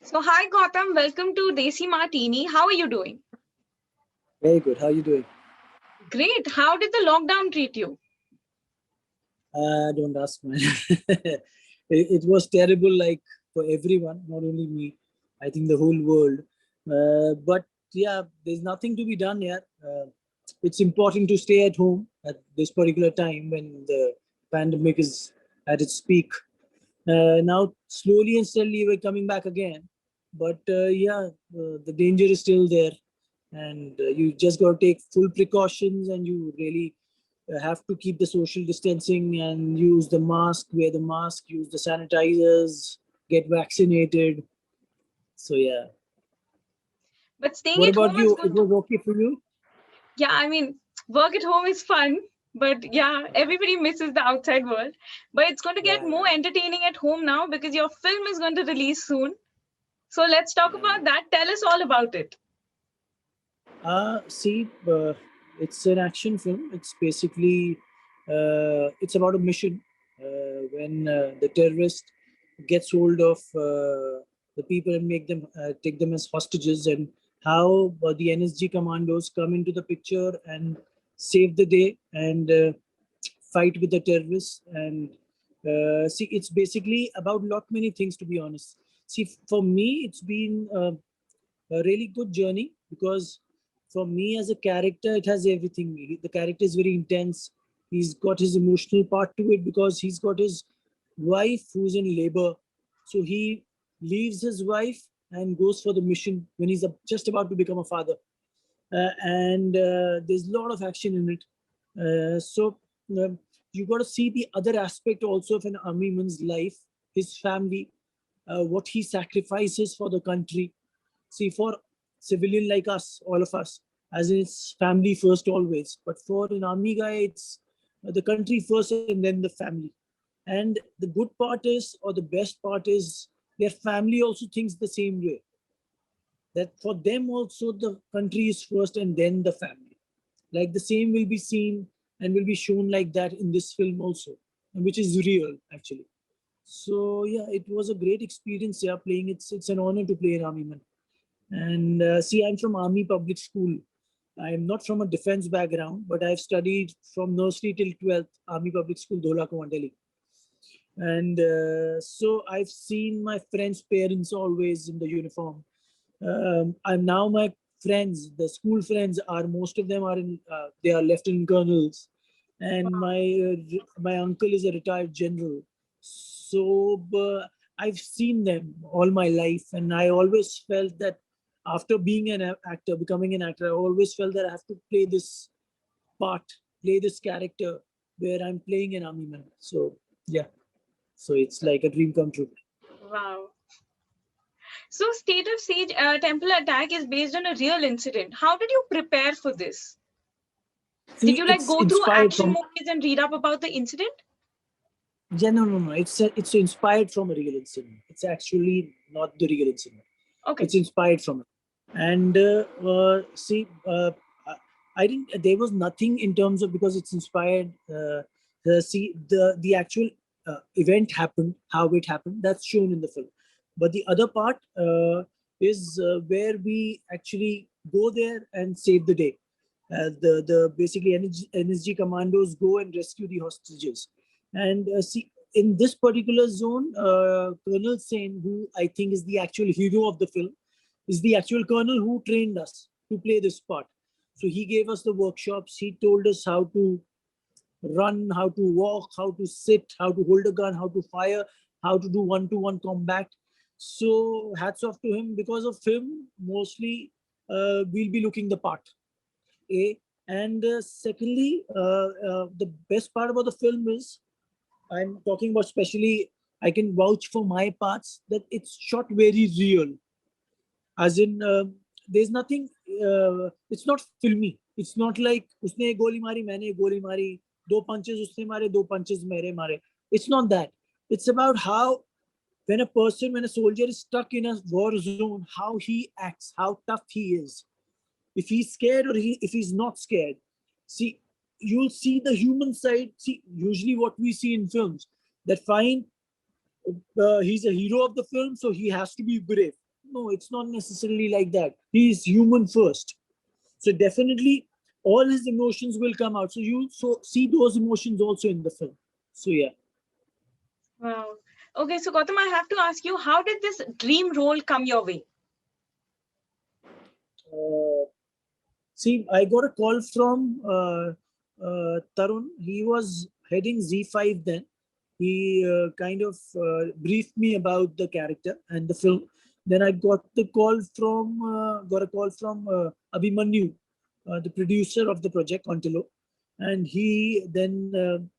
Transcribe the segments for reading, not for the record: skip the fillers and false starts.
So, hi Gautam, welcome to Desi Martini. How are you doing? Very good. How are you doing? Great. How did the lockdown treat you? Don't ask, man. It was terrible, like for everyone, not only me. I think the whole world. But yeah, there's nothing to be done here. It's important to stay at home at this particular time when the pandemic is at its peak. Now, slowly and steadily, we're coming back again. But yeah, the danger is still there, and you just got to take full precautions, and you really have to keep the social distancing and use the mask, wear the mask, use the sanitizers, get vaccinated. So yeah. But staying What at home about is you? It good was too. okay for you? Yeah, work at home is fun, but yeah, everybody misses the outside world. But it's going to get Yeah, more entertaining at home now because your film is going to release soon. So, let's talk yeah. about that. Tell us all about it. See, it's an action film. It's basically it's about a mission when the terrorist gets hold of the people and make them take them as hostages, and how the NSG commandos come into the picture and save the day and fight with the terrorists. And see, it's basically about lot many things, to be honest. See, for me, it's been a really good journey because for me as a character, it has everything. The character is very intense. He's got his emotional part to it because he's got his wife who's in labor. So he leaves his wife and goes for the mission when he's just about to become a father. And there's a lot of action in it. So you got to see the other aspect also of an army man's life, his family, what he sacrifices for the country. See, for civilian like us, all of us, as in it's family first always. But for an army guy, it's the country first and then the family. And the good part is, or the best part is, their family also thinks the same way. That for them also the country is first and then the family. Like the same will be seen and will be shown like that in this film also, and which is real actually. So yeah, it was a great experience. Yeah, playing it's an honor to play an army man. And see, I'm from Army Public School. I'm not from a defense background, but I've studied from nursery till 12th, Army Public School, Dhola, Kuan, Delhi. And so I've seen my friends' parents always in the uniform. I'm now my friends, the school friends are most of them are in they are lieutenant colonels, and my uncle is a retired general. So I've seen them all my life, and I always felt that after being an actor, becoming an actor, I always felt that I have to play this part, play this character where I'm playing an army man. So yeah, so it's like a dream come true. Wow. So, State of Siege Temple Attack is based on a real incident. How did you prepare for this? Did See, you like it's go through inspired action from. movies and read up about the incident? Yeah, no. It's inspired from a real incident. It's actually not the real incident. Okay. It's inspired from it. And see, I didn't. There was nothing in terms of because it's inspired. The actual event happened, how it happened. That's shown in the film. But the other part is where we actually go there and save the day. The basically NSG commandos go and rescue the hostages. And see, in this particular zone, Colonel Sen, who I think is the actual hero of the film, is the actual colonel who trained us to play this part. So he gave us the workshops. He told us how to run, how to walk, how to sit, how to hold a gun, how to fire, how to do one-to-one combat. So hats off to him. Because of him, mostly we'll be looking the part. A and secondly, the best part about the film is I'm talking about especially. I can vouch for my parts that it's shot very real, as in there's nothing. It's not filmy. It's not like उसने एक गोली मारी मैंने एक गोली मारी दो punches उसने मारे दो punches मेरे मारे. It's not that. It's about how when a soldier is stuck in a war zone, how he acts, how tough he is, if he's scared or if he's not scared. See, you'll see the human side. See, usually what we see in films, that fine, he's a hero of the film, so he has to be brave. No, it's not necessarily like that. He is human first. So definitely all his emotions will come out. So you see those emotions also in the film. So yeah. Wow. Okay, so Gautam, I have to ask you, how did this dream role come your way? See, I got a call from Tarun. He was heading Z5 then. He kind of briefed me about the character and the film. Then I got a call from Abhimanyu, the producer of the project, Contilo, and he then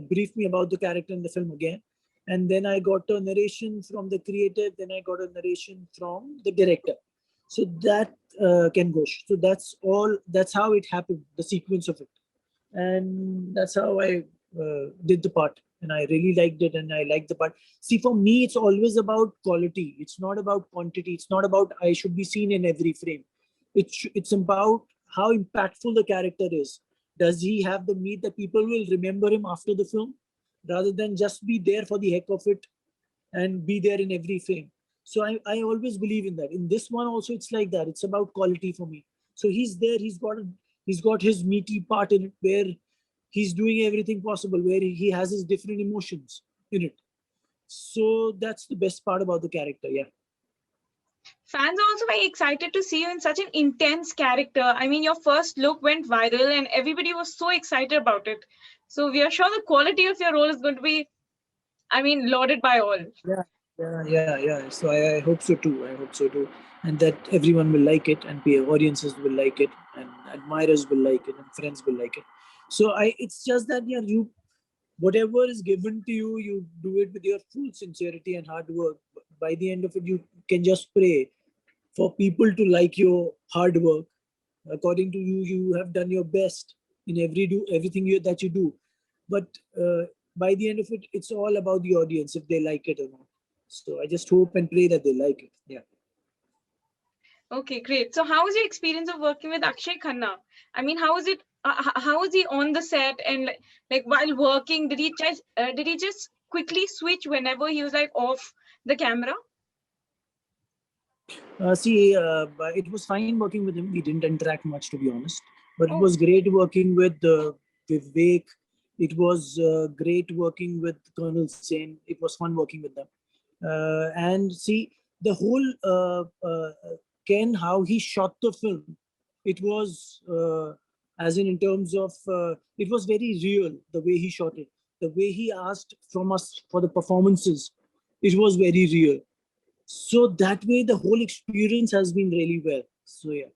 briefed me about the character in the film again. And then I got a narration from the creator. Then I got a narration from the director. So that Ken Ghosh. So that's all. That's how it happened. The sequence of it, and that's how I did the part. And I really liked it, and I liked the part. See, for me, it's always about quality. It's not about quantity. It's not about I should be seen in every frame. It's about how impactful the character is. Does he have the meat that people will remember him after the film, rather than just be there for the heck of it and be there in every frame. So I always believe in that. In this one also, it's like that. It's about quality for me. So he's there. He's got his meaty part in it where he's doing everything possible, where he has his different emotions in it. So that's the best part about the character. Yeah. Fans are also very excited to see you in such an intense character. I mean, your first look went viral and everybody was so excited about it. So we are sure the quality of your role is going to be, I mean, lauded by all. Yeah. So I hope so too. I hope so too, and that everyone will like it, and audiences will like it, and admirers will like it, and friends will like it. So it's just that yeah, whatever is given to you, you do it with your full sincerity and hard work. By the end of it, you can just pray for people to like your hard work. According to you, you have done your best in everything that you do. But by the end of it, it's all about the audience if they like it or not. So I just hope and pray that they like it. Yeah. Okay, great. So how was your experience of working with Akshay Khanna? I mean, how was it? How was he on the set and like while working? Did he just quickly switch whenever he was like off the camera? But it was fine working with him. We didn't interact much, to be honest. But it Oh, was great working with Vivek. It was great working with Colonel Sen. It was fun working with them. And see, the whole Ken, how he shot the film, it was, as in terms of, it was very real, the way he shot it. The way he asked from us for the performances, it was very real. So that way the whole experience has been really well. So yeah.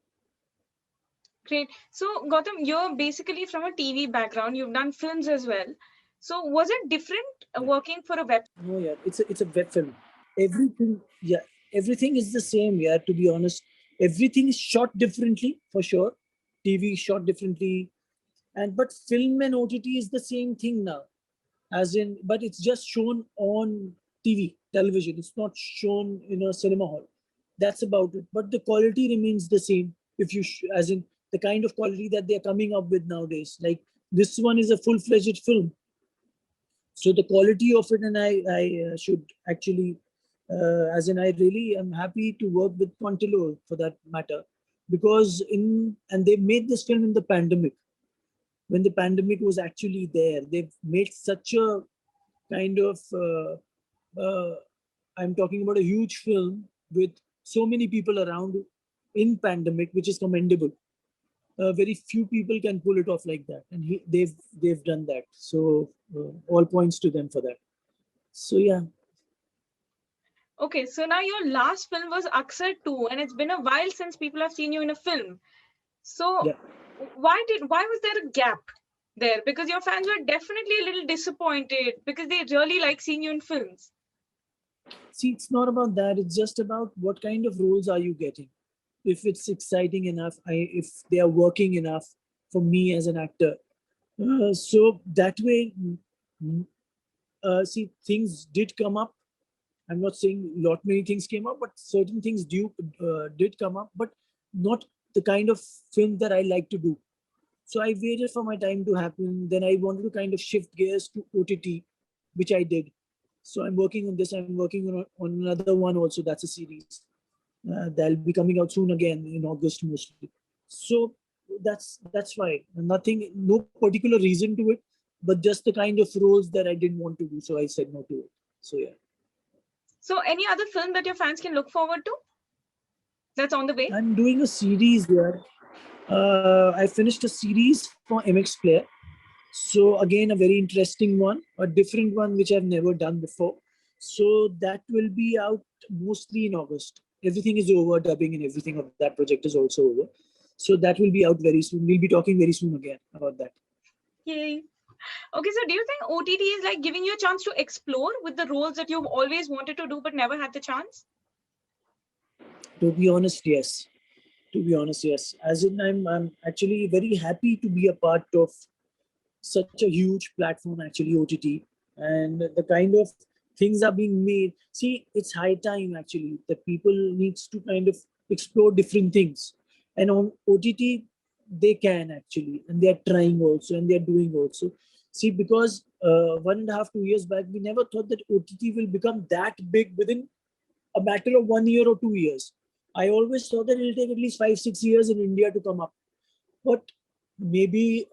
great. So Gautam, you're basically from a TV background. You've done films as well. So was it different Yeah. working for a web? No, yeah, it's a web film. Everything, yeah, everything is the same. Yeah, to be honest, everything is shot differently for sure. TV is shot differently, and but film and OTT is the same thing now. As in, but it's just shown on television. It's not shown in a cinema hall. That's about it. But the quality remains the same. If you, as in the kind of quality that they're coming up with nowadays, like this one is a full-fledged film. So the quality of it, and I should actually, as in, I really am happy to work with Contilo for that matter, because and they made this film in the pandemic when the pandemic was actually there. They've made such a kind of I'm talking about a huge film with so many people around in pandemic, which is commendable. Very few people can pull it off like that, and they've done that. So all points to them for that. So yeah. Okay, so now your last film was Aksar 2, and it's been a while since people have seen you in a film. So Yeah. why was there a gap there? Because your fans were definitely a little disappointed because they really like seeing you in films. See, it's not about that. It's just about what kind of roles are you getting. If it's exciting enough, if they are working enough for me as an actor. So that way, see, things did come up. I'm not saying lot many things came up, but certain things did come up, but not the kind of film that I like to do. So I waited for my time to happen. Then I wanted to kind of shift gears to OTT, which I did. So I'm working on this. I'm working on another one also. That's a series that'll be coming out soon again in August mostly. So that's fine. Nothing, no particular reason to it, but just the kind of roles that I didn't want to do. So I said no to it. So yeah. So any other film that your fans can look forward to that's on the way? I'm doing a series where I finished a series for MX Player. So again, a very interesting one, a different one which I've never done before. So that will be out mostly in August. Everything is over, dubbing and everything of that project is also over. So that will be out very soon. We'll be talking very soon again about that. Yay. Okay, so do you think OTT is like giving you a chance to explore with the roles that you've always wanted to do but never had the chance? To be honest, yes. To be honest, yes. As in, I'm actually very happy to be a part of such a huge platform, actually, OTT, and the kind of things are being made. See, it's high time actually that people needs to kind of explore different things, and on OTT they can actually, and they are trying also, and they are doing also. See, because 1.5 2 years back, we never thought that OTT will become that big within a matter of 1 year or 2 years. I always thought that it'll take at least 5 6 years in India to come up, but maybe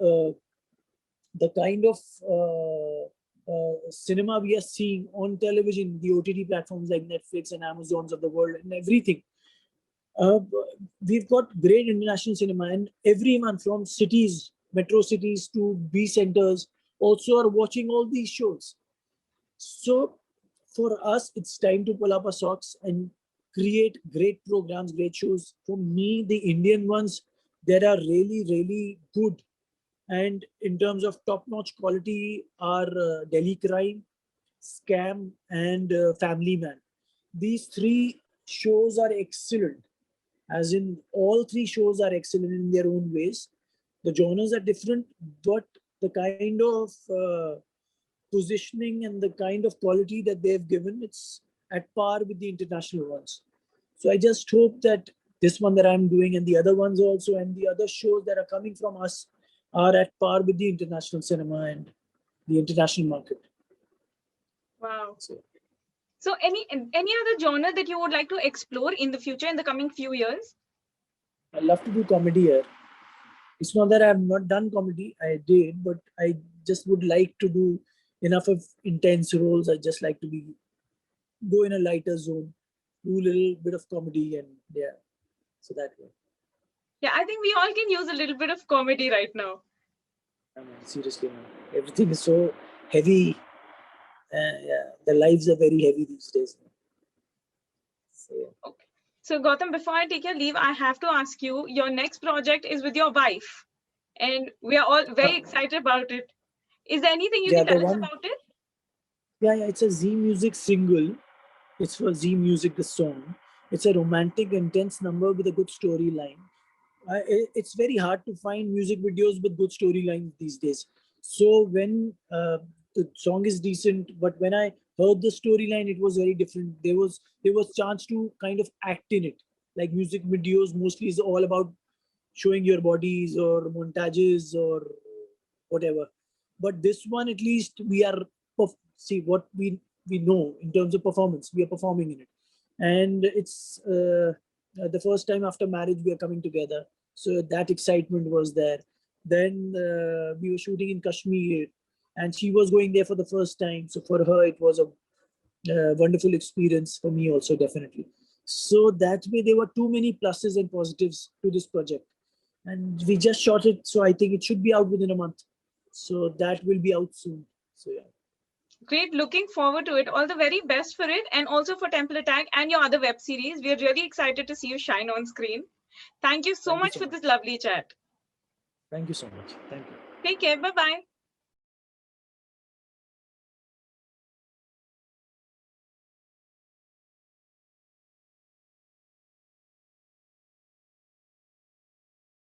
the kind of cinema we are seeing on television, the OTT platforms like Netflix and Amazons of the world and everything. Uh, we've got great international cinema, and everyone from cities, metro cities to B centers also are watching all these shows. So for us, it's time to pull up our socks and create great programs, great shows. For me, the Indian ones that are really, really good and in terms of top-notch quality are Delhi Crime, Scam, and Family Man. These three shows are excellent. As in, all three shows are excellent in their own ways. The genres are different, but the kind of positioning and the kind of quality that they've given, it's at par with the international ones. So I just hope that this one that I'm doing and the other ones also and the other shows that are coming from us are at par with the international cinema and the international market. Wow. So any other genre that you would like to explore in the future, in the coming few years? I love to do comedy here. It's not that I have not done comedy. I did, but I just would like to do enough of intense roles. I just like to be go in a lighter zone, do a little bit of comedy, and yeah, so that way. Yeah, I think we all can use a little bit of comedy right now. I mean, seriously, man, everything is so heavy. Yeah, the lives are very heavy these days. So, yeah. Okay. So Gautam, before I take your leave, I have to ask you, your next project is with your wife, and we are all very excited about it. Is there anything you Yeah, can the tell us one, about it? yeah, it's a Z Music single. It's for Z Music, the song. It's a romantic, intense number with a good storyline. It's very hard to find music videos with good storylines these days. So when the song is decent, but when I heard the storyline, it was very different. There was chance to kind of act in it. Like music videos mostly is all about showing your bodies or montages or whatever. But this one, at least, we are see what we know in terms of performance. We are performing in it, and it's the first time after marriage we are coming together. So that excitement was there. Then we were shooting in Kashmir, and she was going there for the first time. So for her, it was a wonderful experience. For me also, definitely. So that way, there were too many pluses and positives to this project, and we just shot it. So I think it should be out within a month. So that will be out soon. So yeah. Great, looking forward to it. All the very best for it, and also for Temple Attack and your other web series. We are really excited to see you shine on screen. Thank you so Thank you much so for much. this lovely chat. Thank you so much. Thank you. Take care. Bye-bye.